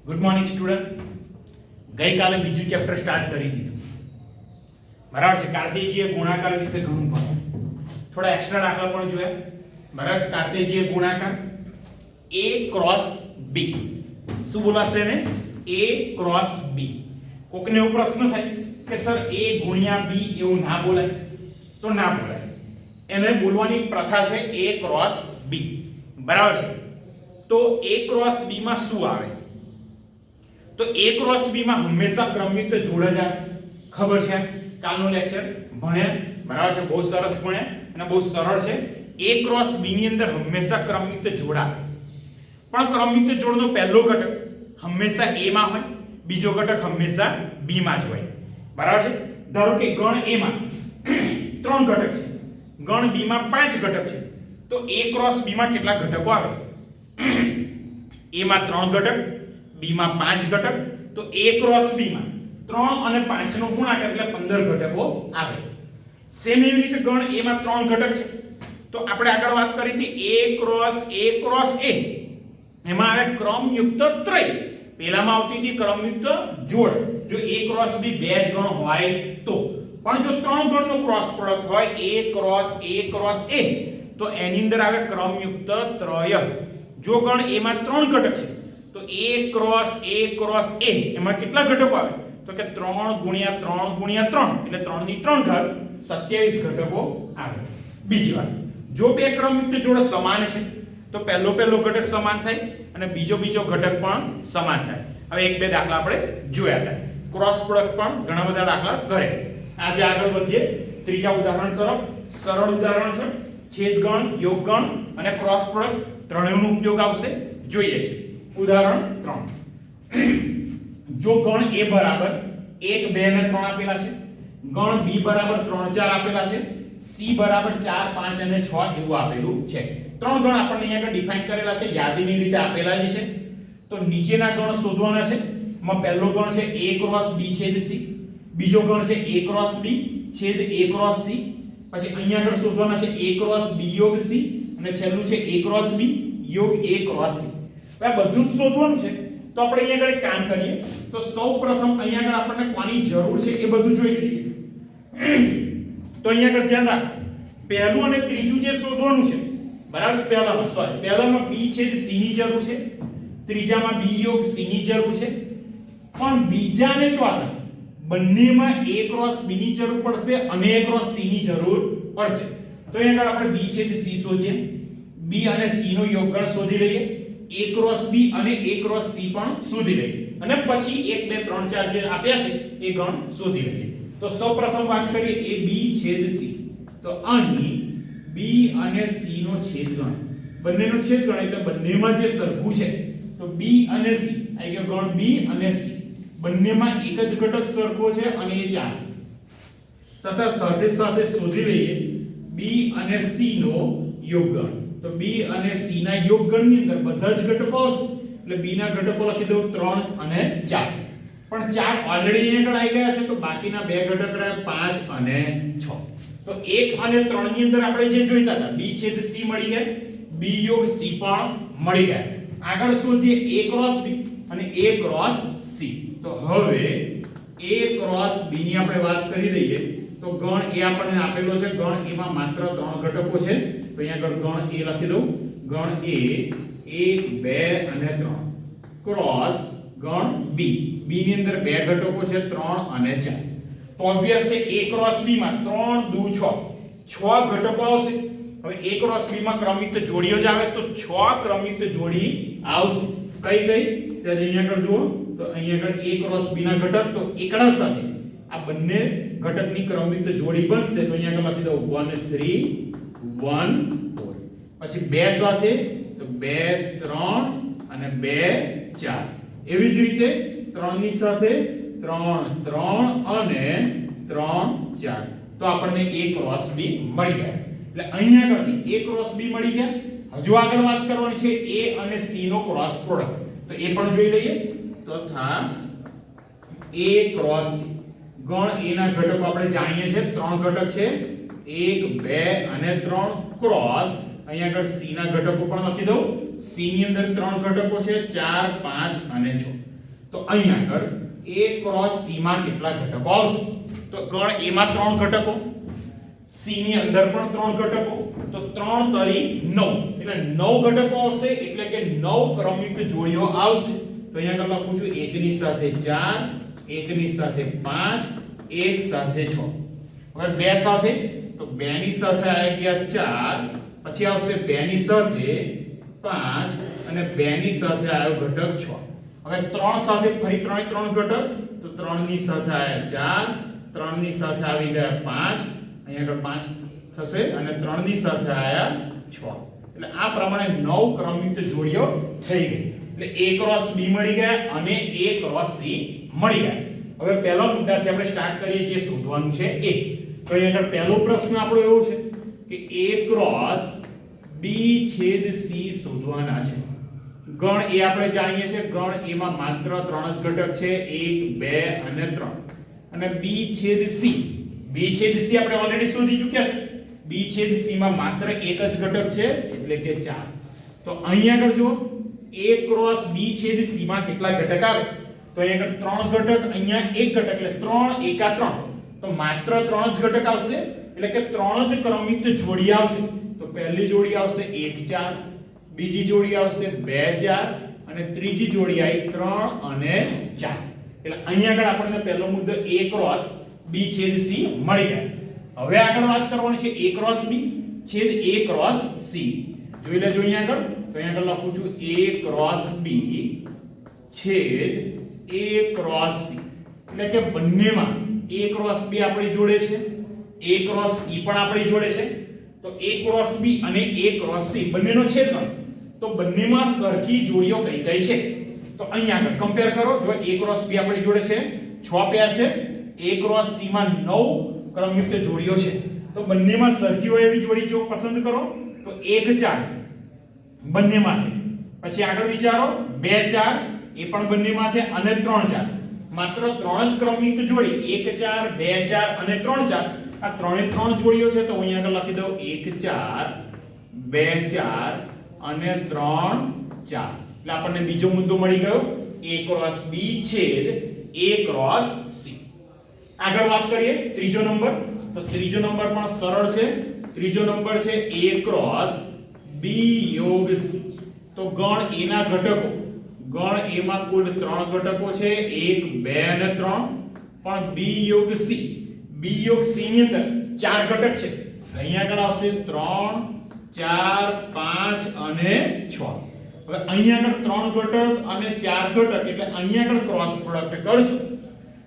Good morning student. ગઈકાલે બીજું chapter start કરી દીધું, બરાબર છે. કાર્તેજીય ગુણાકાર વિશે ઘણું ભણ્યા, થોડા એક્સ્ટ્રા દાખલા પણ જોયા, બરાબર છે. કાર્તેજીય ગુણાકાર a ક્રોસ b, શું બોલાશે ને? a cross b. કોકને એવો પ્રશ્ન થાય કે સર a ગુણ્યા b એવું ના બોલાય, તો ના બોલાય. એને બોલવાની પ્રથા છે a ક્રોસ b, બરાબર છે. તો a ક્રોસ b માં શું આવે? તો a ક્રોસ b માં હંમેશા ક્રમયુક્ત જોડ જ આવે, ખબર છે. કાલનો લેક્ચર ભણ્યા, બરાબર છે. બહુ સરસ ભણ્યા અને બહુ સરળ છે. a ક્રોસ b ની અંદર હંમેશા ક્રમયુક્ત જોડ આવે, પણ ક્રમયુક્ત જોડનો પહેલો ઘટક હંમેશા a માં હોય, બીજો ઘટક હંમેશા b માં જ હોય, બરાબર છે. ધારો કે ગણ a માં 3 ઘટક છે, ગણ b માં 5 ઘટક છે, તો a ક્રોસ b માં કેટલા ઘટકો આવે? a માં 3 ઘટક, b માં 5 ઘટક, તો a ક્રોસ b માં 3 અને 5 નો ગુણાકાર એટલે 15 ઘટકો આવે. સેમ એવી રીતે ગણ a માં 3 ઘટક છે, તો આપણે આગળ વાત કરી હતી a ક્રોસ a, એમાં આવે ક્રમયુક્ત ત્રય. પહેલામાં આવતી હતી ક્રમયુક્ત જોડ, જો a ક્રોસ b બે જ ગણ હોય તો. પણ જો 3 ગણનો ક્રોસ પ્રોડક્ટ હોય a ક્રોસ a, તો એની અંદર આવે ક્રમયુક્ત ત્રય. જો ગણ a માં 3 ઘટક છે, તો a ક્રોસ a એમાં કેટલા ઘટકો આવે? તો કે 3 ગુણ્યા 3 ગુણ્યા 3 એટલે 3 ની 3 ઘાત 27 ઘટકો આવે. બીજી વાત, જો બે ક્રમયુક્ત જોડ સમાન છે, તો પહેલો ઘટક સમાન થાય અને બીજો ઘટક પણ સમાન થાય. હવે એક બે દાખલા આપણે જોયા હતા. ક્રોસ પ્રોડક્ટ પણ ઘણા બધા દાખલા કરે. આજે આગળ વધીએ ત્રીજા ઉદાહરણ તરફ. સરળ ઉદાહરણ છે, છેદગણ, યોગગણ અને ક્રોસ પ્રોડક્ટ ત્રણેયનો ઉપયોગ આવશે. જોઈએ છે ઉદાહરણ 3. જો ગણ a બરાબર 1 2 અને 3 આપેલા છે, ગણ b બરાબર 3 4 આપેલા છે, c બરાબર 4 5 અને 6 એવું આપેલું છે. ત્રણ ગણ આપણને અહીંયા આગળ ડિફાઇન કરેલા છે, યાદીની રીતે આપેલા જ છે. તો નીચેના ગણ શોધવાના છે. એમાં પહેલો ગણ છે a ક્રોસ b છેદ c, બીજો ગણ છે a ક્રોસ b છેદ a ક્રોસ c, પછી અહીંયા આગળ શોધવાના છે a ક્રોસ b યોગ c અને છેલ્લું છે a ક્રોસ b યોગ a ક્રોસ c. આ બધું જ શોધવાનું છે. તો આપણે અહીંયા આગળ એક કામ કરીએ, તો સૌપ્રથમ અહીંયા આગળ આપણને કોની જરૂર છે એ બધું જોઈ લઈએ. તો અહીંયા આગળ ધ્યાન રાખો, પહેલું અને ત્રીજું જે શોધવાનું છે, બરાબર. પહેલામાં b છેદ c ની જરૂર છે, ત્રીજામાં b યોગ c ની જરૂર છે, પણ બીજા અને ચોથા બંનેમાં a ક્રોસ b ની જરૂર પડશે અને a ક્રોસ c ની જરૂર પડશે. તો અહીંયા આગળ આપણે b છેદ c શોધીએ, b અને c નો યોગગણ શોધી લઈએ, a ક્રોસ b અને a ક્રોસ c પણ શોધી લઈએ અને પછી 1 2 3 4 જે આપ્યા છે એ ગણ શોધી લઈએ. તો સૌપ્રથમ વાત કરીએ a b છેદ c. તો અહીં b અને c નો છેદગણ, બંનેનો છેદગણ એટલે બંનેમાં જે સરખું છે, તો b અને c આ ગયો ગણ b અને c, બંનેમાં એક જ ઘટક સરખો છે અને એ 4. તથા સાથે સાથે શોધી લઈએ b અને c નો યોગગણ. તો b અને c ના યોગગણની અંદર બધા જ ઘટકો આવશે, એટલે b ના ઘટકો લખી દઉં 3 અને 4. પણ 4 ઓલરેડી અહીંયા આગળ આવી ગયા છે, તો બાકીના બે ઘટક રહ્યા 5 અને 6. તો 1 અને 3 ની અંદર આપણે જે જોઈતા હતા b છેદ c મળી ગયા, b યોગ c પણ મળી ગયા. આગળ શોધીએ a ક્રોસ b અને a ક્રોસ c. તો હવે a ક્રોસ b ની આપણે વાત કરી દઈએ. તો ગણ a આપણને આપેલો છે, ગણ a માં માત્ર 3 ઘટકો છે, તો અહીંયા આગળ ગણ a લખી દઉં. ગણ a 1 2 અને 3 ક્રોસ ગણ b ની અંદર બે ઘટકો છે 3 અને 4. તો ઓબ્વિયસ છે a ક્રોસ b માં 3 2 6 ઘટકો આવશે. હવે a ક્રોસ b માં ક્રમયુક્ત જોડીઓ જ આવે, તો 6 ક્રમયુક્ત જોડી આવશે. કઈ સહેજ અહીંયા આગળ જુઓ, તો અહીંયા આગળ a ક્રોસ b ના ઘટક, તો એકડા સાથે આ બંને ઘટકની ક્રમયુક્ત જોડી બનશે. તો અહીંયા આગળ લખી દઉં 1 3 1 4. પછી બે સાથે તો 2 3 અને 2 4. એવી જ રીતે 3 ની સાથે 3 3 અને 3 4. તો આપણને a ક્રોસ b મળી ગયા. એટલે અહીંયા આગળથી a ક્રોસ b મળી ગયા. હજુ આગળ વાત કરવાની છે a અને c નો ક્રોસ પ્રોડક્ટ. તો એ પણ જોઈ લઈએ. તો થા a ક્રોસ c. ગણ a ના ઘટકો આપણે જાણીએ છીએ 3 ઘટક છે, 1 2 અને 3 ક્રોસ અહીંયા આગળ c ના ઘટકો પણ લખી દઉં. c ની અંદર 3 ઘટકો છે 4 5 અને 6. તો અહીં આગળ A ક્રોસ C માં કેટલા ઘટકો આવશે? તો ગણ A માં 3 ઘટકો, C ની અંદર પણ 3 ઘટકો, તો 3 તરી 9 એટલે 9 ઘટકો આવશે, એટલે કે 9 ક્રમિક જોડીઓ આવશે. તો અહીંયા આગળ લખું છું 1 ની સાથે 4, 1 ની સાથે 5, 1 સાથે 6. હવે 2 સાથે, તો 2 ની સાથે આવી ગયા 4, પછી આવશે 2 ની સાથે 5 અને 2 ની સાથે આવ્યો ઘટક 6. હવે 3 સાથે ફરી 3 ઘટક, તો 3 ની સાથે આવ્યા 4, 3 ની સાથે આવી ગયા 5, અહીંયા આગળ 5 થશે અને 3 ની સાથે આવ્યા 6. એટલે આ પ્રમાણે 9 ક્રમિક જોડીઓ થઈ ગઈ. એટલે A ક્રોસ B મળી ગયા અને A ક્રોસ C મળી ગયા. હવે પહેલા મુદ્દાથી આપણે સ્ટાર્ટ કરીએ, જે શોધવાનું છે એ. તો અહીંયા આગળ પહેલો પ્રશ્ન આપણો એવો છે કે A ક્રોસ B છેદ C શોધવાના છે. ગણ A આપણે જાણીએ છીએ, ગણ A માં માત્ર 3 જ ઘટક છે, 1 2 અને 3. અને B છેદ C, B છેદ C આપણે ઓલરેડી શોધી ચૂક્યા છે. B છેદ C માં માત્ર એક જ ઘટક છે, એટલે કે 4. તો અહીં આગળ જુઓ, A ક્રોસ B છેદ C માં કેટલા ઘટક આવે? તો અહીં આગળ 3 ઘટક, અહીંયા 1 ઘટક, એટલે 3 એકા 3. તો માત્ર 3 જ ઘટક આવશે, એટલે કે 3 જ ક્રમિક જોડી આવશે. તો પહેલી જોડી આવશે 1 4, બીજી જોડી આવશે 2 4 અને ત્રીજી જોડી આવી 3 અને 4. એટલે અહીં આગળ આપણને પહેલો મુદ્દો A ક્રોસ B છેદ C મળી ગયા. હવે આગળ વાત કરવાની છે A ક્રોસ B છેદ A ક્રોસ C. જોઈ લેજો અહીંયા આગળ. તો અહીંયા આગળ લખું છું A ક્રોસ B છેદ A ક્રોસ C. એટલે કે બંનેમાં A ક્રોસ B આપણી જોડે છે, A ક્રોસ C પણ આપણી જોડે છે. તો A ક્રોસ B અને A ક્રોસ C બંનેનો છેદનો, તો બંનેમાં સરખી જોડીઓ કઈ કઈ છે? તો અહીંયા આગળ કમ્પેર કરો. જો A ક્રોસ B આપણી જોડે છે 6 પેર છે, A ક્રોસ C માં 9 ક્રમયુક્ત જોડીઓ છે. તો બંનેમાં સરખી હોય એવી જોડી જો પસંદ કરો, તો 1 4 બંનેમાં છે. પછી આગળ વિચારો 2 4 એ પણ બંનેમાં છે અને 3 4. માત્ર 3 જ ક્રમિક જોડી 1 4 2 4 અને 3 4. આ ત્રણે 3 જોડીઓ છે. તો અહીં આગળ લખી દઉં 1 4 2 4 અને 3 4. એટલે આપણને બીજો મુદ્દો મળી ગયો A ક્રોસ B છેદ A ક્રોસ C. આગળ વાત કરીએ ત્રીજો નંબર. તો ત્રીજો નંબર પણ સરળ છે. ત્રીજો નંબર છે A ક્રોસ B યોગ C. તો ગણ A ના ઘટકો, ગણ A માં કુલ 3 ઘટકો છે, 1 2 અને 3. પણ B યોગ C, B યોગ C ની અંદર 4 ઘટક છે. અહીંયા આગળ આવશે 3 4 5 અને 6. હવે અહીંયા આગળ 3 ઘટક અને 4 ઘટક, એટલે અહીંયા આગળ ક્રોસ પ્રોડક્ટ કરશું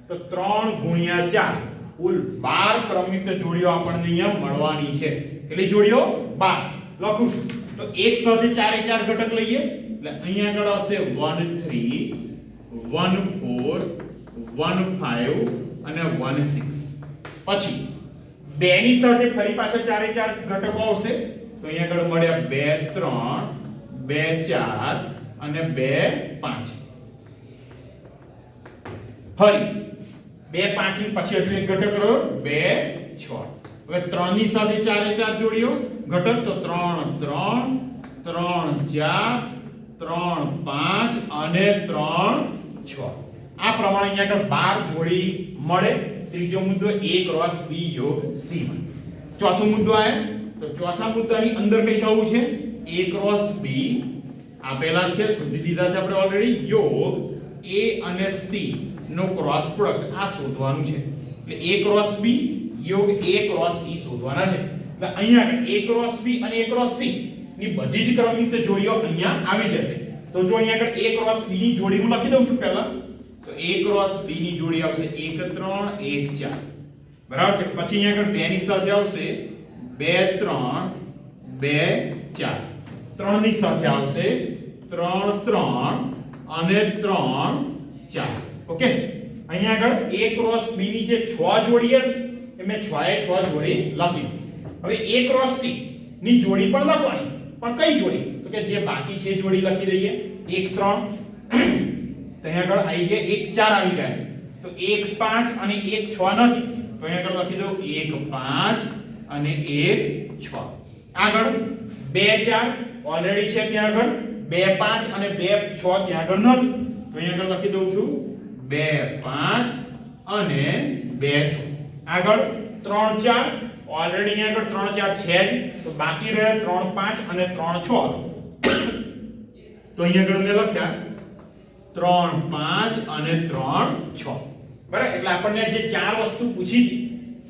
તો 3 ગુણ્યા 4 કુલ 12 ક્રમિક જોડીઓ આપણને અહીંયા મળવાની છે. કેટલી જોડીઓ? 12 લખું છું. તો એક સાથે 4 એ 4 ઘટક લઈએ, એટલે અહીંયા આગળ આવશે 1 3 1 4 1 5 અને 1 6. પછી 2 ની સાથે ફરી પાછા 4 એ 4 ઘટકો આવશે. તો અહીંયા આગળ મળ્યા 2 3 2 4 અને 2 5. ફરી 2 5 ની પછી હજુ એક ઘટક રહ્યો 2 6. હવે 3 ની સાથે 4 એ 4 જોડીઓ ઘટક, તો 3 3 3 4 3 5 અને 3 6. આ પ્રમાણે અહીંયા આગળ 12 જોડી મળે. ત્રીજો મુદ્દો A ક્રોસ B યોગ C માં. ચોથો મુદ્દો આયા. તો ચોથા મુદ્દાની અંદર કઈ કહું છે? A ક્રોસ B આપેલા છે, શોધી દીધા છે આપણે ઓલરેડી. યોગ A અને C નો ક્રોસ પ્રોડક્ટ આ શોધવાનું છે. એટલે A ક્રોસ B યોગ A ક્રોસ C શોધવાના છે. એટલે અહીંયા આગળ A ક્રોસ B અને A ક્રોસ C ની બધી જ ક્રમિક જોડીઓ અહીંયા આવી જશે. તો જો અહીંયા આગળ A ક્રોસ B ની જોડી હું લખી દઉં છું પહેલા. તો A ક્રોસ B ની જોડી આવશે 1 3 1 4. બરાબર છે. પછી અહીંયા આગળ 2 ની સાથે આવશે 2 3 2 4. 3 ની સાથે આવશે 3 3 અને 3 4. ઓકે. અહીંયા આગળ A ક્રોસ B ની જે 6 જોડી હતી એ મેં 6 એ 6 જોડી લખી. હવે A ક્રોસ C ની જોડી પણ લખવાની. પણ કઈ જોડી? તો કે જે બાકી છે જોડી લખી દઈએ. 1 3 તો અહીંયા આગળ આવી ગયા 1 4 આવી ગયા છે. તો 1 5 અને 1 6 નથી. તો અહીંયા આગળ લખી દઉં 1 5 અને 1 6. આગળ 2 4 ઓલરેડી છે ત્યાં આગળ, 2 5 અને 2 6 ત્યાં આગળ નથી. તો તો અહીંયા આગળ લખી દઉં છું 2 5 અને 2 6. આગળ 3 4 ઓલરેડી અહીંયા આગળ 3 4 છે જ, તો બાકી રહે 3 5 અને 3 6. તો અહીંયા આગળ મેં લખ્યા 3 5 અને 3 6. બરાબર, એટલે આપણને જે ચાર વસ્તુ પૂછી હતી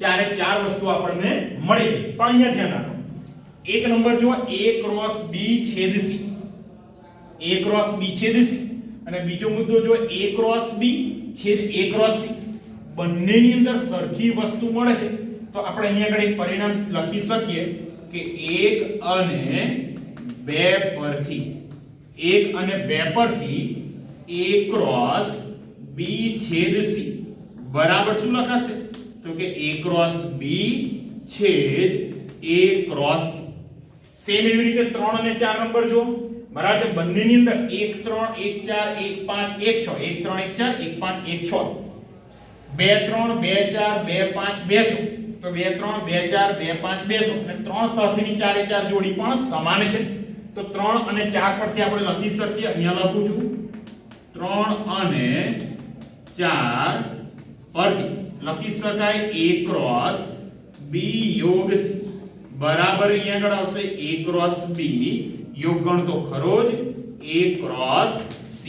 ચારે ચાર વસ્તુ આપણને મળી ગઈ. પણ અહીંયા ધ્યાન રાખો, એક નંબર જો a ક્રોસ b છેદ c, a ક્રોસ b છેદ c, અને બીજો મુદ્દો જો a ક્રોસ b છેદ a ક્રોસ c, બંનેની અંદર સરખી વસ્તુ મળે છે તો આપણે અહીંયા આગળ એક પરિણામ લખી શકીએ કે 1 અને 2 પરથી 1 અને 2 પરથી a ક્રોસ b છેદ c બરાબર શું લખાશે? તો કે a ક્રોસ b છેદ a ક્રોસ c. સેમ એવી રીતે 3 અને 4 નંબર જો બરાબર છે, બંનેની અંદર 1 3 1 4 1 5 1 6, 1 3 1 4 1 5 1 6, 2 3 2 4 2 5 2 6, તો 2 3 2 4 2 5 2 6, અને 3 સાથેની 4 એ 4 જોડી પણ સમાન છે. તો 3 અને 4 પરથી આપણે લખી શકીએ, અહીંયા લખું છું 3 અને 4 પરથી લખી શકાય a ક્રોસ b યોગ c બરાબર અહીંયા આગળ આવશે a ક્રોસ b યોગ ગણ તો ખરો જ a ક્રોસ c.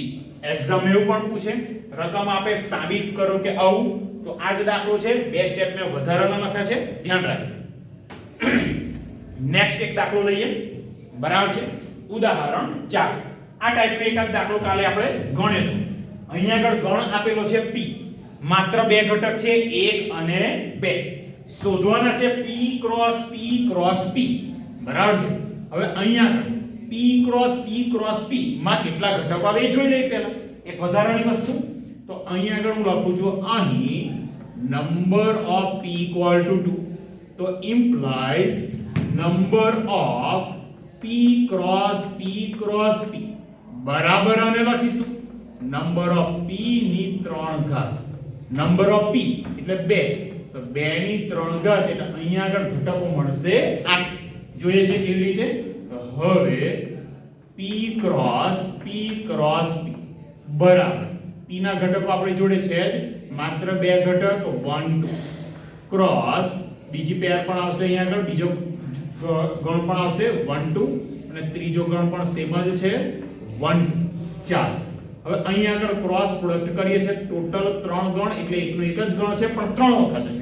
એક્ઝામ એવું પણ પૂછે, રકમ આપે સાબિત કરો કે આવું, તો આ જ દાખલો છે, બે સ્ટેપ મેં વધારાના લખ્યા છે, ધ્યાન રાખજો. નેક્સ્ટ એક દાખલો લઈએ, બરાબર છે, ઉદાહરણ 4. આ ટાઈપનો એકાદ દાખલો કાલે આપણે ગણ્યો હતો. અહીંયા આગળ ગણ આપેલો છે p, માત્ર બે ઘટક છે 1 અને 2. શોધવાના છે p ક્રોસ p, બરાબર છે. હવે અહીંયા આગળ p ક્રોસ p માં કેટલા ઘટકો આવે એ જોઈ લઈએ પહેલા, એક વધારાની વસ્તુ. તો અહીંયા આગળ હું લખું છું અહીં number of p equal to 2, તો implies number of p cross p બરાબર આને લખીશું નંબર ઓફ p ની 3 ઘાત. નંબર ઓફ p એટલે 2, તો 2 ની 3 ઘાત એટલે અહીંયા આગળ ઘટકો મળશે 8. જોઈએ છે કેવી રીતે? તો હવે p ક્રોસ p બરાબર p ના ઘટકો આપણી જોડે છે જ, માત્ર બે ઘટક 1 2 ક્રોસ બીજી પેર પણ આવશે, અહીંયા આગળ બીજો ગણ પણ આવશે 1 2, અને ત્રીજો ગણ પણ સેમ જ છે 1 2. ચાલો હવે અહીંયા આગળ ક્રોસ પ્રોડક્ટ કરીએ છે, ટોટલ 3 ગણ એટલે એકનો એક જ ગણ છે પણ 3 વખત છે,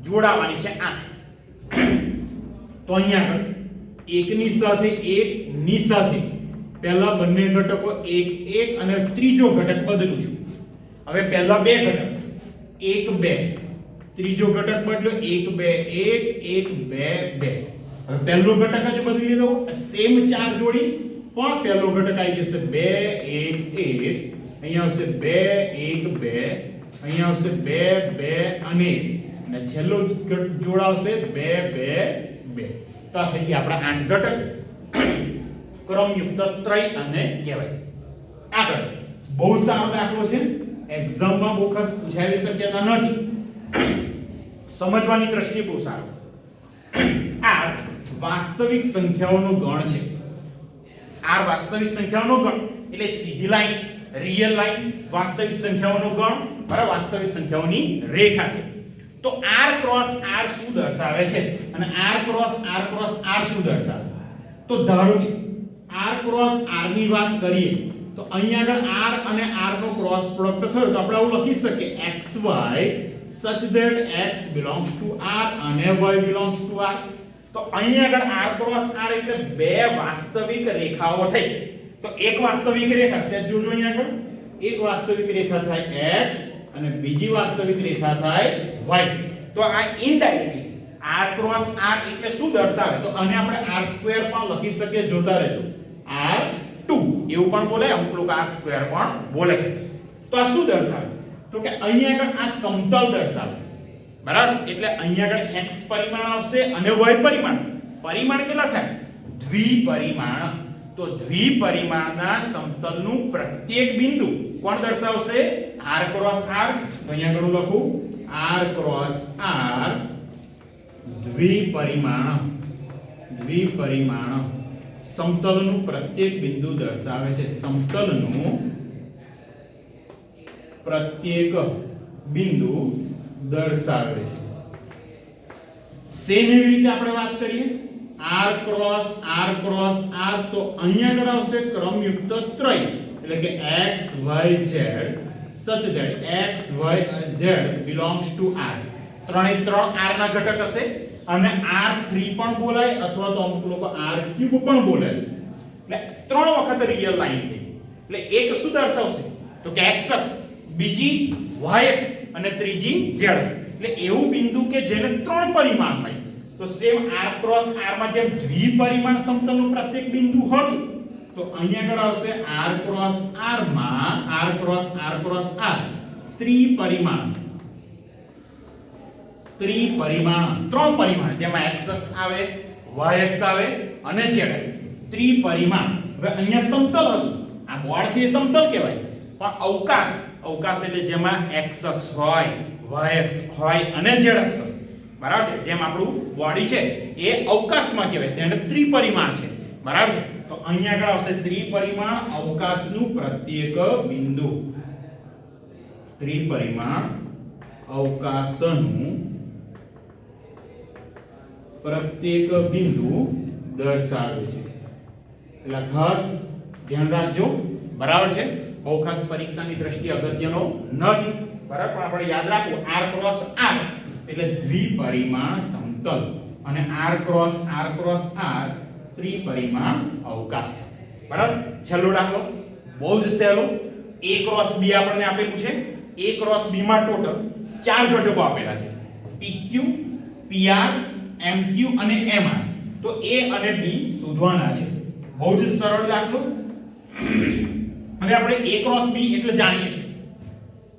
જોડાવાની છે 8. તો અહીંયા આગળ એકની સાથે એકની સાથે પહેલા બંને ઘટકો 1 1 અને ત્રીજો ઘટક બદલું છું. હવે પહેલા બે ઘટક 1 2, ત્રીજો ઘટક બદલ્યો 1 2 1 1 2 2. હવે પહેલો ઘટક જ બદલી દો, સેમ 4 જોડી પણ પહેલો ઘટક આવી જશે 2 1 1, અહીંયા આવશે 2 1 2, અહીંયા આવશે 2 2 અને 1, અને છેલ્લો જોડાવશે 2 2 2. તો આ થઈ ગયા આપણા 8 ઘટક ક્રમયુક્ત ત્રય અને કહેવાય. આગળ બહુ સારો દાખલો છે, એક્ઝામમાં બહુ ખાસ પૂછાયેલી શક્યતા નથી, સમજવાની દ્રષ્ટિએ બહુ સારો. આ વાસ્તવિક સંખ્યાઓનો ગણ છે. આ વાસ્તવિક સંખ્યાઓનો ગણ એટલે એક સીધી લાઈન, રિયલ લાઈન, વાસ્તવિક સંખ્યાઓનો ગણ, બરાબર, વાસ્તવિક સંખ્યાઓની રેખા છે. તો r ક્રોસ r શું દર્શાવે છે અને r ક્રોસ r શું દર્શાવે? તો ધારો કે r ક્રોસ r ની વાત કરીએ તો અહીંયા આગળ r અને r નો ક્રોસ પ્રોડક્ટ થયો તો આપણે આવું લખી શકીએ xy such that x belongs to r અને y belongs to r. તો અહીંયા આગળ r ક્રોસ r એટલે બે વાસ્તવિક રેખાઓ થઈ. તો એક વાસ્તવિક રેખા છે, જોજો અહીંયા આગળ એક વાસ્તવિક રેખા થાય x અને બીજી વાસ્તવિક રેખા થાય y. તો આ ઇનડાયરેક્ટલી r ક્રોસ r એટલે શું દર્શાવે? તો આને આપણે r2 પણ લખી શકીએ, જોતા રહેજો, r2 એવું પણ બોલે, અમુક લોકો r2 પણ બોલે. તો આ શું દર્શાવે? તો કે અહીંયા આગળ આ સમતલ દર્શાવે, બરાબર, એટલે અહીંયા આગળ x પરિમાણ આવશે અને y પરિમાણ. પરિમાણ કેટલા થાય? દ્વિપરિમાણ. તો દ્વિપરિમાણના સમતલનું પ્રત્યેક બિંદુ કોણ દર્શાવશે? r cross r. તો અહીંયા આગળ લખું r ક્રોસ r દ્વિપરિમાણ સમતલનું પ્રત્યેક બિંદુ દર્શાવે છે. સમતલનું પ્રત્યેક બિંદુ દર્શાવે છે. સેમ એવી રીતે આપણે વાત કરીએ r ક્રોસ r તો અહીંયા આગળ આવશે ક્રમયુક્ત ત્રય એટલે કે x y z such that x y z belongs to r. ત્રણે ત્રણ r ના ઘટક હશે અને r3 પણ બોલાય અથવા તો અમુક લોકો r3 પણ બોલે છે. એટલે ત્રણ વખત રિયલ લાઈન થઈ એટલે એક શું દર્શાવશે તો કે x અક્ષ, બીજી y અક્ષ અને ત્રીજી z અક્ષ. એટલે એવું બિંદુ કે જેને ત્રણ પરિમાણ હોય તો સેમ r ક્રોસ r માં જેમ દ્વિપરિમાણ સમતલનું પ્રત્યેક બિંદુ હતું તો અહીંયા આગળ આવશે r ક્રોસ r માં r ક્રોસ r ત્રિપરિમાણ ત્રણ પરિમાણ જેમાં x અક્ષ આવે y અક્ષ આવે અને z અક્ષ ત્રિપરિમાણ. હવે અહીંયા સમતલ હતું આ બોર્ડ છે એ સમતલ કહેવાય પણ અવકાશ એટલે જેમાં x અક્ષ હોય y અક્ષ હોય અને z અક્ષ બરાબર છે. જેમ આપણું બોડી છે એ અવકાશમાં કહેવાય તેને ત્રિપરિમાણ છે બરાબર છે. તો અહીંયા આગળ આવશે ત્રિપરિમાણ અવકાશનું પ્રત્યેક બિંદુ ત્રિપરિમાણ અવકાશનું પ્રત્યેક બિંદુ દર્શાવે છે. એટલે ખાસ ધ્યાન રાખજો બરાબર છે. બહુ ખાસ પરીક્ષાની દ્રષ્ટિએ અગત્યનો નથી બરાબર પણ આપણે યાદ રાખવું r ક્રોસ r એટલે દ્વિપરિમાણ સમતલ અને r ક્રોસ r ત્રિપરિમાણ અવકાશ બરાબર. છેલ્લો દાખલો બહુ જ સહેલો a ક્રોસ b આપણને આપેલું છે. a ક્રોસ b માં ટોટલ 4 ઘટકો આપેલા છે pq pr mq અને mr. તો a અને b શોધવાના છે. બહુ જ સરળ દાખલો. હવે આપણે a ક્રોસ b એટલે જાણીએ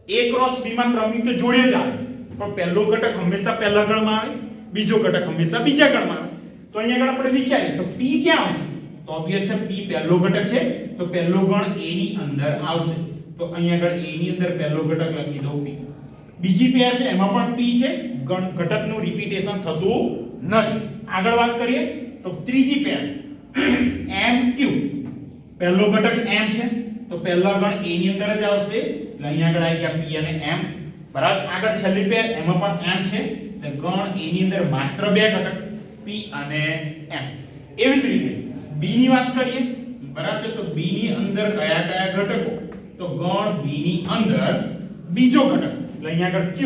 છીએ a ક્રોસ b માં ક્રમયુક્ત જોડે જ આવે પણ પહેલો ઘટક હંમેશા પહેલા ગણમાં આવે બીજો ઘટક હંમેશા બીજા ગણમાં આવે. તો અહીંયા આગળ આપણે વિચારીએ તો p ક્યાં આવશે તો ઓબવિયસ છે p પહેલો ઘટક છે તો પહેલો ગણ a ની અંદર આવશે. તો અહીંયા આગળ a ની અંદર પહેલો ઘટક લખી દઉં p. બીજી પેર છે એમાં પણ p છે ઘટકનું રિપીટેશન થતું નથી. આગળ વાત કરીએ તો ત્રીજી પેર mq પહેલો ઘટક m છે તો પહેલા ગણ a ની અંદર જ આવશે એટલે અહીંયા આગળ આવી ગયા p અને m બરાબર. આગળ છેલ્લી પેર એમાં પણ m છે એટલે ગણ a ની અંદર માત્ર બે ઘટક p અને m. એવી જ રીતે b ની વાત કરીએ બરાબર છે તો b ની અંદર કયા કયા ઘટકો તો ગણ b ની અંદર બીજો ઘટક એટલે અહીંયા આગળ q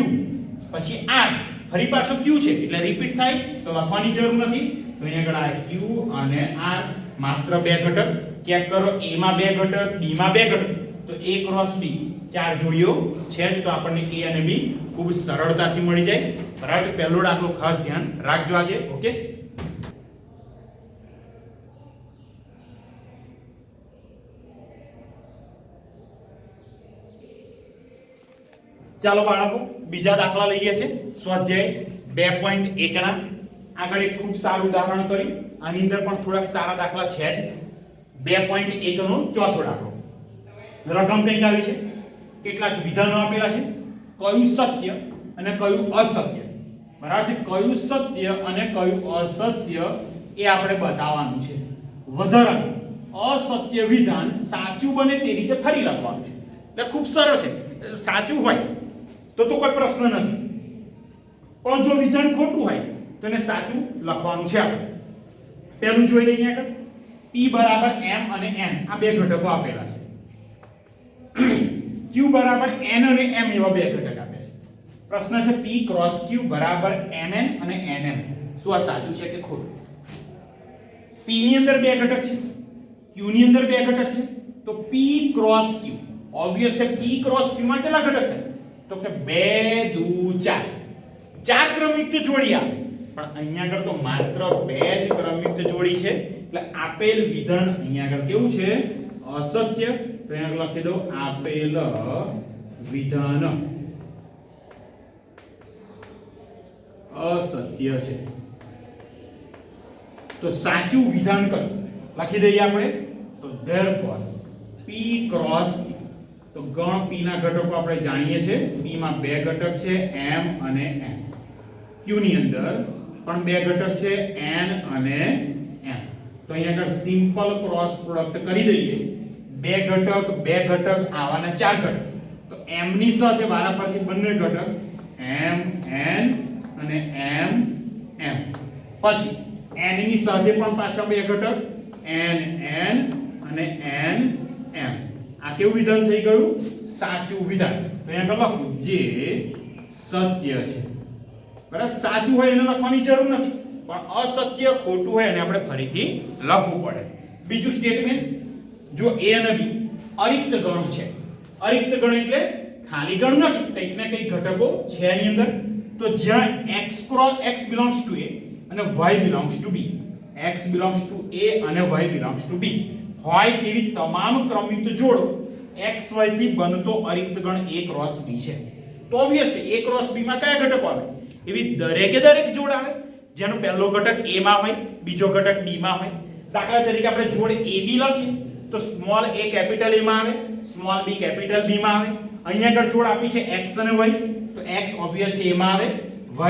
પછી r ફરી પાછો q છે એટલે રિપીટ થાય તો લખવાની જરૂર નથી. તો અહીંયા આગળ આ q અને r માત્ર બે ઘટક ચેક કરો a માં બે ઘટક b માં બે ઘટક તો a ક્રોસ b ચાર જોડીઓ છે જ તો આપણને a અને b ખૂબ સરળતાથી મળી જાય બરાબર. પહેલો દાખલો ખાસ ધ્યાન રાખજો આજે. ઓકે ચાલો બાળકો બીજા દાખલા લઈએ છે સ્વાધ્યાય 2.1 ના. આગળ એક ખૂબ સારું ઉદાહરણ કરી આની અંદર પણ થોડાક સારા દાખલા છે જ. 2.1 નો ચોથો દાખલો. રકમ કઈક આવી છે કેટલાક વિધાનો આપેલા છે કયું સત્ય અને કયું અસત્ય બરાબર છે. કયું સત્ય અને કયું અસત્ય એ આપણે બતાવવાનું છે. વધારાનું અસત્ય વિધાન સાચું બને તે રીતે ફરી લખવાનું છે. એટલે ખૂબ સરળ છે. સાચું હોય તો કોઈ પ્રશ્ન નથી પણ જો વિધાન ખોટું હોય તો એને સાચું લખવાનું છે. આપણે પહેલું જોઈ લઈએ આગળ p બરાબર m અને n આ બે ઘટકો આપેલા છે. q બરાબર n અને m એવા બે ઘટક આપે છે. પ્રશ્ન છે p ક્રોસ q બરાબર mn અને nm. શું આ સાચું છે કે ખોટું? p ની અંદર બે ઘટક છે q ની અંદર બે ઘટક છે તો p ક્રોસ q ઓબવિયસ છે. p ક્રોસ q માં કેટલા ઘટક થાય તો કે 2 2 4 ચાર ક્રમયુક્ત જોડી આવે પણ અહીંયા આગળ તો માત્ર બે જ ક્રમયુક્ત જોડી છે એટલે આપેલ વિધાન અહીંયા આગળ કેવું છે અસત્ય. તો અહીંયા આગળ લખી દો આપેલ વિધાન અસત્ય છે. તો સાચું વિધાન કર લખી દઈએ આપણે તો therefore p ક્રોસ તો ગણ p ના ઘટકો આપણે જાણીએ છીએ p માં બે ઘટક છે m અને n. q ની અંદર પણ બે ઘટક છે n અને m. તો અહીંયા આગળ સિમ્પલ ક્રોસ પ્રોડક્ટ કરી દઈએ. બે ઘટક આવાના ચાર ઘટક તો m ની સાથે વારાફરતી બંને ઘટક m n અને m m, પછી n ની સાથે પણ પાછા બે ઘટક n n અને n m. આ કેવું વિધાન થઈ ગયું? સાચું વિધાન. તો અહીંયા લખું જે સત્ય છે. બરાબર, સાચું હોય એને લખવાની જરૂર નથી, પણ અસત્ય ખોટું હોય એને આપણે ફરીથી લખવું પડે. બીજું સ્ટેટમેન્ટ, જો a અને b અરિક્ત ગણ છે. અરિક્ત ગણ એટલે ખાલી ગણ નથી, કંઈક ને કંઈક ઘટકો છે એની અંદર. તો જ્યાં x belongs to a અને y belongs to b, x belongs to a અને y belongs to b હોય તેવી તમામ ક્રમયુક્ત જોડો x y થી બનતો અરિક્ત ગણ a ક્રોસ b છે. તો ઓબવિયસ છે a ક્રોસ b માં કયા ઘટકો આવે? એવી દરેકે દરેક જોડ આવે જેનો પહેલો ઘટક a માં હોય, બીજો ઘટક b માં હોય. દાખલા તરીકે આપણે જોડ ab લખીએ તો સ્મોલ a કેપિટલ a માં આવે, સ્મોલ b કેપિટલ b માં આવે. અહીંયા આગળ જોડ આપી છે x અને y, તો x ઓબવિયસ છે a માં આવે,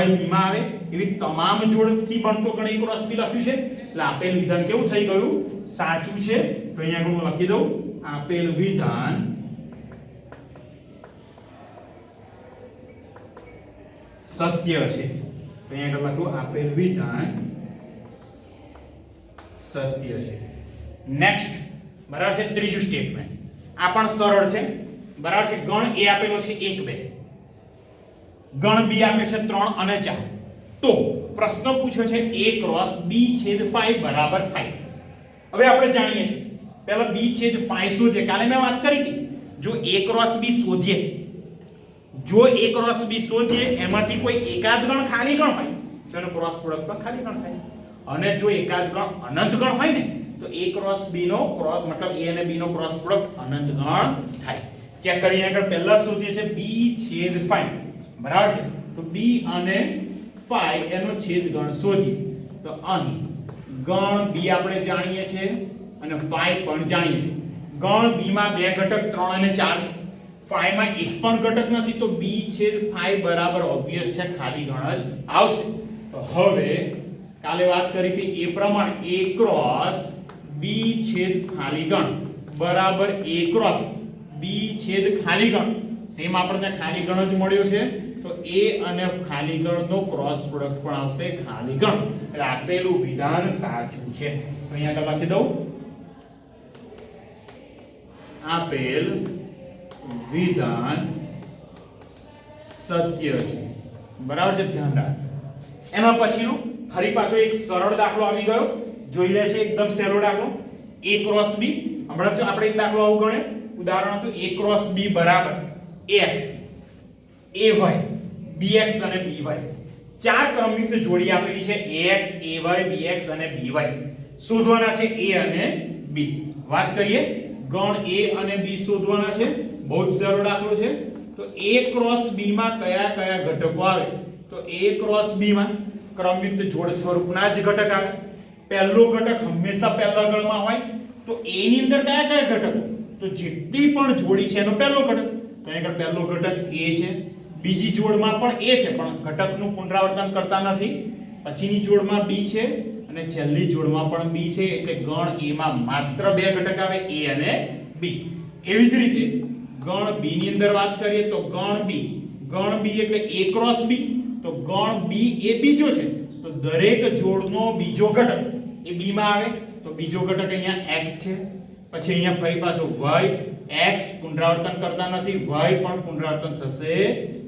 y b માં આવે. એવી તમામ જોડથી બનતો ગણ a ક્રોસ b લખ્યું છે. એટલે આપેલ વિધાન કેવું થઈ ગયું? સાચું છે. તો અહીંયા આગળ હું લખી દઉં આપેલ વિધાન સત્ય છે. તો અહીંયા આગળ લખ્યું આપેલ વિધાન સત્ય છે. નેક્સ્ટ, બરાબર છે, ત્રીજું સ્ટેટમેન્ટ. આ પણ સરળ છે. બરાબર છે, ગણ a આપેલો છે 1 2, ગણ b આપે છે 3 અને 4. તો પ્રશ્ન પૂછ્યો છે a ક્રોસ b છેદ 5 બરાબર 5. હવે આપણે જાણીએ છીએ પહેલા b છેદ 5 શોધીએ. કાલે મેં વાત કરી હતી, જો a ક્રોસ b શોધીએ, જો a ક્રોસ b શોધીએ એમાંથી કોઈ એકાદ ગણ ખાલી ગણ હોય તો એનો ક્રોસ પ્રોડક્ટ પણ ખાલી ગણ થાય. અને જો એકાદ ગણ અનંત ગણ હોય ને તો a ક્રોસ b નો ક્રોસ મતલબ a અને b નો ક્રોસ પ્રોડક્ટ અનંત ગણ થાય. ચેક કરીએ. આગળ પહેલા શોધીએ છે b છેદ 5, બરાબર છે. તો b અને 5 એનો છેદ ગણ શોધીએ. તો અહીં ગણ b આપણે જાણીએ છીએ અને 5 પણ જાણીએ છીએ. ગણ b માં બે ઘટક 3 અને 4 છે. 5 માં એક પણ ઘટક નથી, તો b છેદ 5 બરાબર ઓબવિયસ છે ખાલી ગણ જ આવશે. તો હવે કાલે વાત કરી હતી એ પ્રમાણે a ક્રોસ b છેદ ખાલી ગણ બરાબર a ક્રોસ b છેદ ખાલી ગણ. સેમ આપણને ખાલી ગણ જ મળ્યો છે, તો a અને ખાલી ગણનો ક્રોસ પ્રોડક્ટ પણ આવશે ખાલી ગણ. એટલે આપેલું વિધાન સાચું છે. તો અહીંયા આગળ લખી દઉં આપેલ વિધાન સત્ય છે. બરાબર છે, ધ્યાન રાખ. એના પછીનો ફરી પાછો એક સરળ દાખલો આવી ગયો. જોઈ લે છે એકદમ સહેલો દાખલો a ક્રોસ b. હમણાં આપણે એક દાખલો આવું ગણ્યો. ઉદાહરણ હતું a ક્રોસ b બરાબર ax ay bx અને by. ચાર ક્રમયુક્ત જોડી આપેલી છે ax ay bx અને by. શોધવાના છે a અને b. વાત કરીએ ગણ a અને b શોધવાના છે. બહુ જ સરળ દાખલો છે. તો a ક્રોસ b માં કયા કયા ઘટકો આવે? તો a ક્રોસ b માં ક્રમયુક્ત જોડ સ્વરૂપના જ ઘટક આવે. પહેલો ઘટક હંમેશા પહેલા ગણમાં હોય. તો a ની અંદર કયા કયા ઘટકો? તો જેટલી પણ જોડી છે એનો પહેલો ઘટક. તો અહીં પહેલો ઘટક a છે. બીજી જોડમાં પણ a છે, પણ ઘટકનું પુનરાવર્તન કરતા નથી. પછીની જોડમાં b છે અને છેલ્લી જોડમાં પણ b છે. એટલે ગણ a માં માત્ર બે ઘટક આવે, a અને b. એવી જ રીતે ગણ b ની અંદર વાત કરીએ તો ગણ b એટલે a ક્રોસ b. તો ગણ b એ બીજો છે, તો દરેક જોડનો બીજો ઘટક એ b માં આવે. તો બીજો ઘટક અહીંયા x છે. પછી અહીંયા ફરી પાછો y, x પુનરાવર્તન કરતા નથી, y પણ પુનરાવર્તન થશે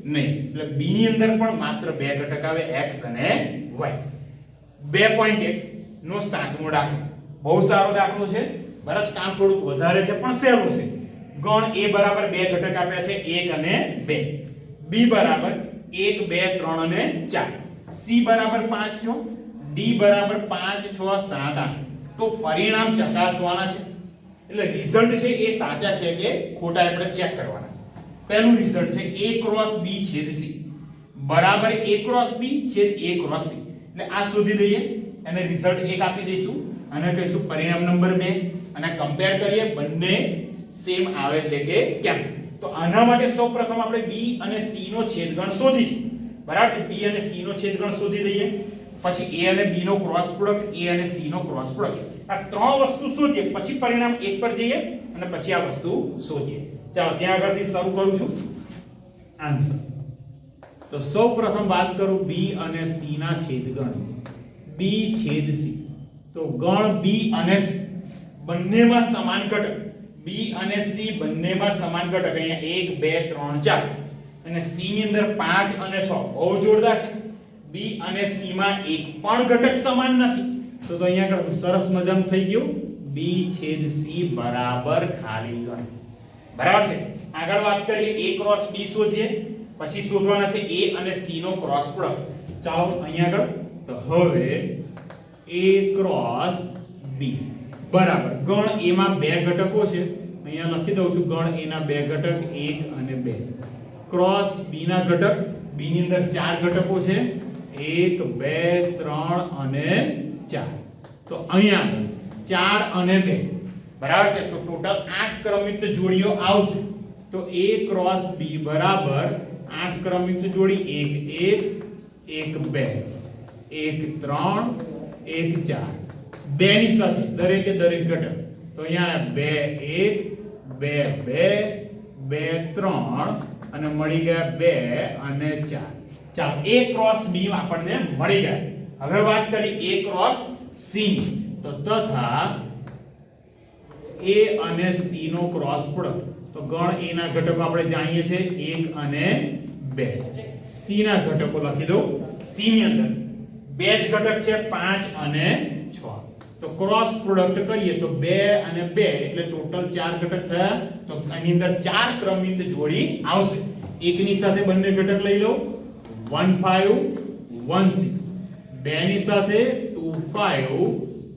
નહીં. એટલે b ની અંદર પણ માત્ર બે ઘટક આવે, x અને y. 2.1 નો સાતમો દાખલો. બહુ સારો દાખલો છે. બરાબર, કામ થોડુંક વધારે છે પણ સહેલું છે. ગણ a બરાબર બે ઘટક આપ્યા છે 1 અને 2, b બરાબર 1 2 3 અને 4, c બરાબર 5 6, d બરાબર 5 6 7 8. તો પરિણામ ચકાસવાના છે. એટલે રિઝલ્ટ છે એ સાચા છે કે ખોટા આપણે ચેક કરવાના. પહેલું રિઝલ્ટ છે a ક્રોસ b છેદ c બરાબર a ક્રોસ b છેદ a ક્રોસ c. એટલે આ શોધી દઈએ અને રિઝલ્ટ 1 આપી દઈશું અને કહીશું પરિણામ નંબર 2 અને કમ્પેર કરીએ બંને સેમ આવે છે કે કેમ. તો આના માટે સૌપ્રથમ આપણે b અને c નો છેદગણ શોધીશું. બરાબર છે, b અને c નો છેદગણ શોધી દઈએ. પછી a અને b નો ક્રોસ પ્રોડક્ટ, a અને c નો ક્રોસ પ્રોડક્ટ. આ ત્રણ વસ્તુ શોધીએ પછી પરિણામ 1 પર જઈએ અને પછી આ વસ્તુ શોધીએ. ચાલો ત્યાં આગળથી શરૂ કરું છું આન્સર. તો સૌપ્રથમ વાત કરું b અને c ના છેદગણ. b છેદ c. તો ગણ b અને c બંનેમાં સમાન ઘટક. b અને c બંનેમાં સમાન ઘટક. અહીંયા 1 2 3 4 અને c ની અંદર 5 અને 6 બહુ જોરદાર છે. b અને c માં એક પણ ઘટક સમાન નથી. તો અહીંયા આગળ સરસ મજાનું થઈ ગયું. b છેદ c બરાબર ખાલી ગણ. બરાબર છે. આગળ વાત કરીએ a ક્રોસ b શોધીએ. પછી શોધવાના છે a અને c નો ક્રોસ પ્રોડક્ટ. ચાલો અહીંયા આગળ. તો હવે a ક્રોસ b બરાબર ગણ a માં બે ઘટકો છે. અહીંયા લખી દઉં છું ગણ a ના બે ઘટક 1 અને 2 ક્રોસ b ના ઘટક b ની અંદર ચાર ઘટકો છે 1 2 3 અને 4. તો અહીંયા 4 અને 2 બરાબર છે. તો ટોટલ 8 ક્રમયુક્ત જોડીઓ આવશે. તો a ક્રોસ b બરાબર 8 ક્રમયુક્ત જોડી 1 1 1 2 1 3 1 4 બે ની સાથે દરેકે દરેક ઘટક. તો અહીંયા 2 1 2 2 2 3 અને મળી ગયા 2 અને 4. ચાલો a ક્રોસ b આપણને મળી ગયા. હવે વાત કરી a ક્રોસ c ની. તો તથા a અને c નો ક્રોસ પ્રોડક્ટ. તો ગણ a ના ઘટકો આપણે જાણીએ છીએ 1 અને 2. c ના ઘટકો લખી દો. c ની અંદર બે જ ઘટક છે 5 અને 6. તો ક્રોસ પ્રોડક્ટ કરીએ તો 2 અને 2 એટલે ટોટલ 4 ઘટક થયા. તો આની અંદર 4 ક્રમિત જોડી આવશે. એકની સાથે બંને ઘટક લઈ લો 1 5 1 6. બે ની સાથે 2 5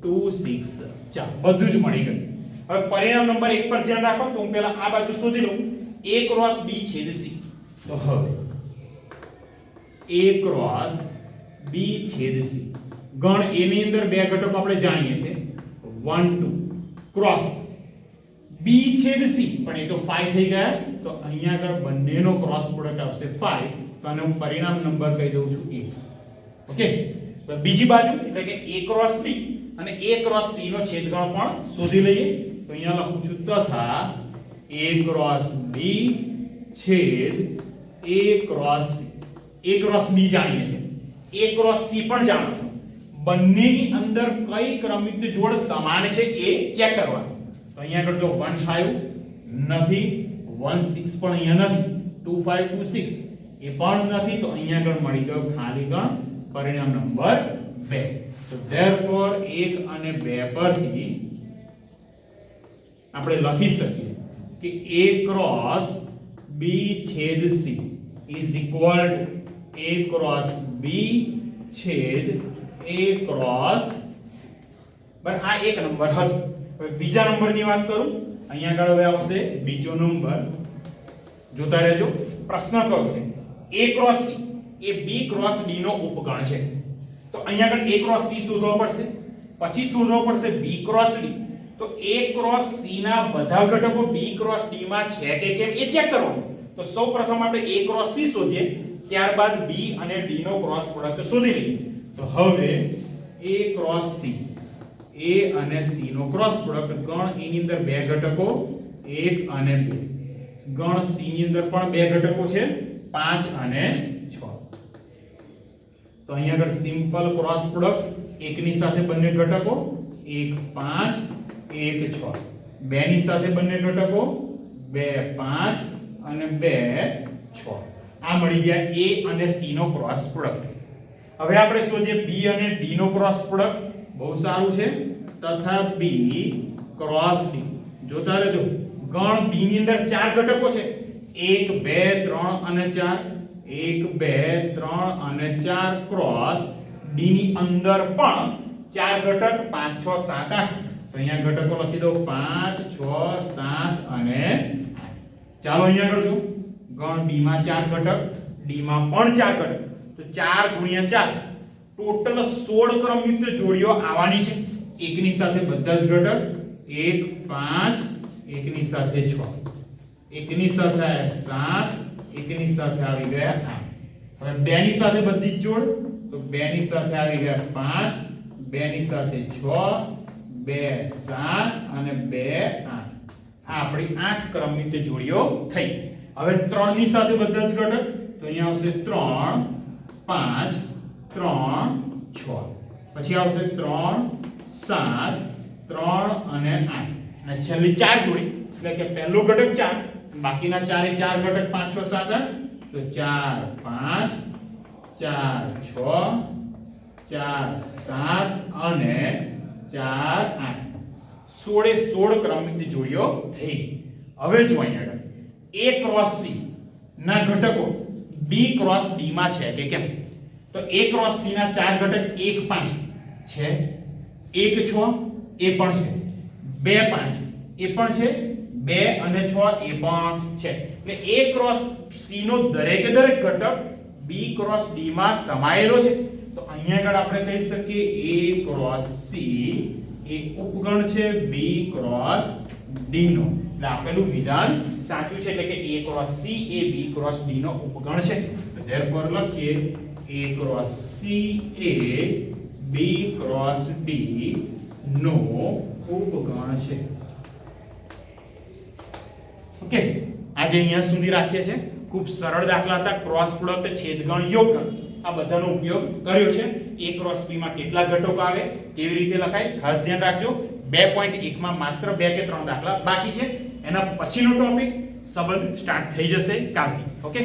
2 6. ચાલો બધું જ મળી ગયું. હવે પરિણામ નંબર 1 પર ધ્યાન રાખો. તો હું પહેલા આ બાજુ શોધી લઉં. a ક્રોસ b છેદ c. તો હવે a ક્રોસ b છેદ c ગણ a ની અંદર બે ઘટકો આપણે જાણીએ છીએ 1 2 ક્રોસ b છેદ c પણ એ તો 5 થઈ ગયા. તો અહીંયા આગળ બંનેનો ક્રોસ પ્રોડક્ટ આવશે 5. તો આને હું પરિણામ નંબર કહી દઉં છું 1. ઓકે. તો બીજી બાજુ એટલે કે a ક્રોસ b અને a ક્રોસ c નો છેદગણ પણ શોધી લઈએ. તો અહીંયા લખું છું તથા a ક્રોસ b છેદ a cross c. a cross b જાણીએ છીએ. a ક્રોસ c પણ જાણો છો. બંનેની અંદર કઈ ક્રમિક જોડ સમાન છે એ ચેક કરવાનું. તો અહીંયા આગળ જો 1 5 નથી, 1 6 પણ અહીંયા નથી, 2 5 2 6 એ પણ નથી. તો અહીંયા આગળ મળી ગયો ખાલી ગણ પરિણામ નંબર 2. તો ધેરફોર 1 અને 2 પરથી આપણે લખી શકીએ કે a ક્રોસ b છેદ c is equal to a cross b છેદ a ક્રોસ c. બરાબર. આ એક નંબર હતો. હવે બીજા નંબરની વાત કરું. અહીંયા આગળ હવે આવશે બીજો નંબર. જોતા રહેજો. પ્રશ્ન કહો છે a cross c A b cross d નો ઉપગણ છે. તો અહીંયા આગળ a ક્રોસ c શોધવો પડશે. પછી શોધવો પડશે b ક્રોસ d. તો a ક્રોસ c ના બધા ઘટકો b ક્રોસ d માં છે કે કેમ એ ચેક કરવાનું. તો સૌપ્રથમ આપણે a ક્રોસ c શોધીએ. ત્યારબાદ b અને d નો ક્રોસ પ્રોડક્ટ શોધી લઈએ. તો હવે a ક્રોસ c a અને c નો ક્રોસ પ્રોડક્ટ ગણ a ની અંદર બે ઘટકો 1 અને 2. ગણ c ની અંદર પણ બે ઘટકો છે 5 અને 6. તો અહીંયા આગળ સિમ્પલ ક્રોસ પ્રોડક્ટ એકની સાથે બંને ઘટકો 1 5 1 6. બે ની સાથે બંને ઘટકો 2 5 અને 2 6. આ મળી ગયા a અને c નો ક્રોસ પ્રોડક્ટ. હવે આપણે શોધીએ b અને d નો ક્રોસ પ્રોડક્ટ. બહુ સારું છે. તથા b ક્રોસ d. જોતા રહેજો. ગણ b ની અંદર ચાર ઘટકો છે 1 2 3 અને 4. 1 2 3 અને 4 ક્રોસ d ની અંદર પણ ચાર ઘટક 5 6 7 8. તો અહીંયા ઘટકો લખી દો 5 6 7 અને 8. ચાલો અહીંયા આગળ જો. ગણ b માં ચાર ઘટક, d માં પણ ચાર ઘટક. તો 4 ગુણ્યા 4 ટોટલ 16 ક્રમયુક્ત જોડીઓ આવવાની છે. એકની સાથે બધા જ ઘટક 1 5 એકની સાથે 6 એકની સાથે 7 એકની સાથે આવી ગયા 8. હવે બે ની સાથે બધી જ જોડ. તો બે ની સાથે આવી ગયા 5, બે ની સાથે 6, 2 7 અને 2 8. આ આપણી 8 ક્રમની તે જોડીઓ થઈ. હવે 3 ની સાથે બધા જ ઘટક, તો અહીંયા આવશે 3 5 3 6, પછી આવશે 3 7 3 અને 8, અને છેલ્લી 4 જોડી, એટલે કે પહેલો ઘટક 4, બાકીના 4 એ 4 ઘટક 5 6 7 8, તો 4 5 4 6 4 7 અને 4 8, 16 એ 16 ક્રમિક જોડીઓ થઈ. હવે જો અહીંયા A ક્રોસ C ના ઘટકો B ક્રોસ D માં છે કે કેમ? તો A ક્રોસ C ના 4 ઘટક 1 5 છે, 1 6 એ પણ છે, 2 5 એ પણ છે, 2 અને 6 એ પણ છે. એટલે A ક્રોસ C નો દરેકે દરેક ઘટક B ક્રોસ D માં સમાયેલો છે. તો અહીંયા આગળ આપણે કહી શકીએ A ક્રોસ C એ ઉપગણ છે B ક્રોસ D નો. એટલે આપેલું વિધાન સાચું છે, એટલે કે A cross C A B cross D નો ઉપગણ છે. તો therefore લખીએ A cross C A B cross D નો ઉપગણ છે. ઓકે, આજે અહીંયા સુધી રાખીએ છીએ. ખૂબ સરળ દાખલા હતા. ક્રોસ પ્રોડક્ટ, છેદગણ, યોગગણ આ બધાનો ઉપયોગ કર્યો છે. A ક્રોસ B માં કેટલા ઘટકો આવે, કેવી રીતે લખાય, ખાસ ધ્યાન રાખજો. 2.1 માં માત્ર 2 કે 3 દાખલા બાકી છે. એના પછીનો ટોપિક સંબંધ સ્ટાર્ટ થઈ જશે કાલથી. ઓકે.